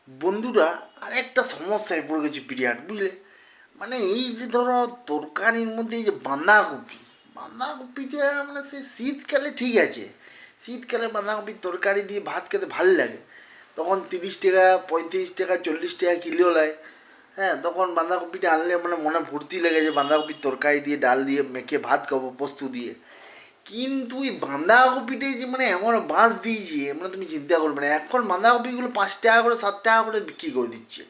বন্ধুরা, আরেকটা সমস্যায় পড়ে গেছে বিরাট, বুঝলে? মানে এই যে ধরো তরকারির মধ্যে এই যে বাঁধাকপি, বাঁধাকপিটা মানে সে শীতকালে ঠিক আছে, শীতকালে বাঁধাকপির তরকারি দিয়ে ভাত খেতে ভালো লাগে। তখন 30 টাকা, 35 টাকা, 40 টাকা কিলো নেয়। হ্যাঁ, তখন বাঁধাকপিটা আনলে মানে মনে ভর্তি লেগে যে বাঁধাকপির তরকারি দিয়ে ডাল দিয়ে মেখে ভাত খাবো পোস্ত দিয়ে। কিন্তু ওই বাঁধাকপিটাই যে মানে এমন বাঁশ দিয়েছে, মানে তুমি চিন্তা করবে না। এখন বাঁধাকপিগুলো 5 টাকা করে, 7 টাকা করে বিক্রি করে দিচ্ছে।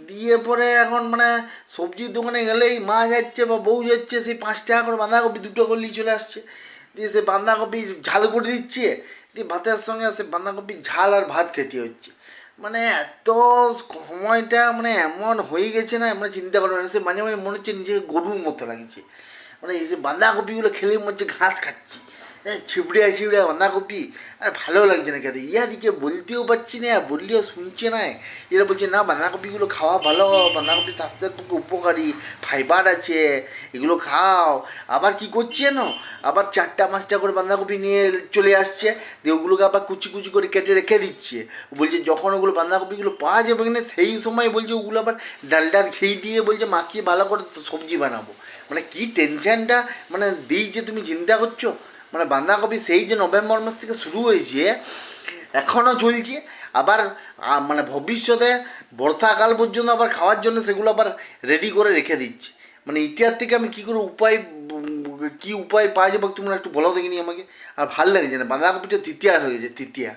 দিয়ে পরে এখন মানে সবজির দোকানে গেলেই মা যাচ্ছে বা বউ যাচ্ছে, সেই 5 টাকা করে বাঁধাকপি দুটো করলেই চলে আসছে। দিয়ে সে বাঁধাকপি ঝাল করে দিচ্ছে, দিয়ে ভাতের সঙ্গে সে বাঁধাকপির ঝাল আর ভাত খেতে হচ্ছে। মানে এত সময়টা মানে এমন হয়ে গেছে না, মানে চিন্তা করবে না। সে মাঝে মাঝে মনে হচ্ছে নিজেকে গরুর মতো লাগছে। মানে এই যে বাঁধাকপিগুলো খেলে মনে হচ্ছে ঘাস খাচ্ছি। ছিবড়ে ছিবড়ে বাঁধাকপি, আর ভালো লাগছে না খেতে। ইয়াদিকে বলতেও পারছি না, বললেও শুনছে না। এরা বলছে না বাঁধাকপিগুলো খাওয়া ভালো, বাঁধাকপি স্বাস্থ্যের পক্ষে উপকারী, ফাইবার আছে, এগুলো খাও। আবার কি করছে না, আবার 4টা 5টা করে বাঁধাকপি নিয়ে চলে আসছে, দিয়ে ওগুলোকে আবার কুচি কুচি করে কেটে রেখে দিচ্ছে। বলছে যখন ওগুলো বাঁধাকপিগুলো পাওয়া যাবে কিনা সেই সময় বলছে ওগুলো আবার ডালডার খেয়ে দিয়ে বলছে মাখিয়ে ভালো করে সবজি বানাবো। মানে কি টেনশনটা মানে দিয়েছে তুমি চিন্তা করছো? মানে বাঁধাকপি সেই যে নভেম্বর মাস থেকে শুরু হয়েছে, এখনও চলছে। আবার মানে ভবিষ্যতে বর্ষাকাল পর্যন্ত আবার খাওয়ার জন্য সেগুলো আবার রেডি করে রেখে দিচ্ছে। মানে এটার থেকে আমি কী করে উপায়, কী উপায় পাওয়া যাবে তোমরা একটু বলো দেখিনি আমাকে। আর ভাল লাগছে না, বাঁধাকপিটা তৃতীয়া হয়ে গেছে, তৃতীয়া।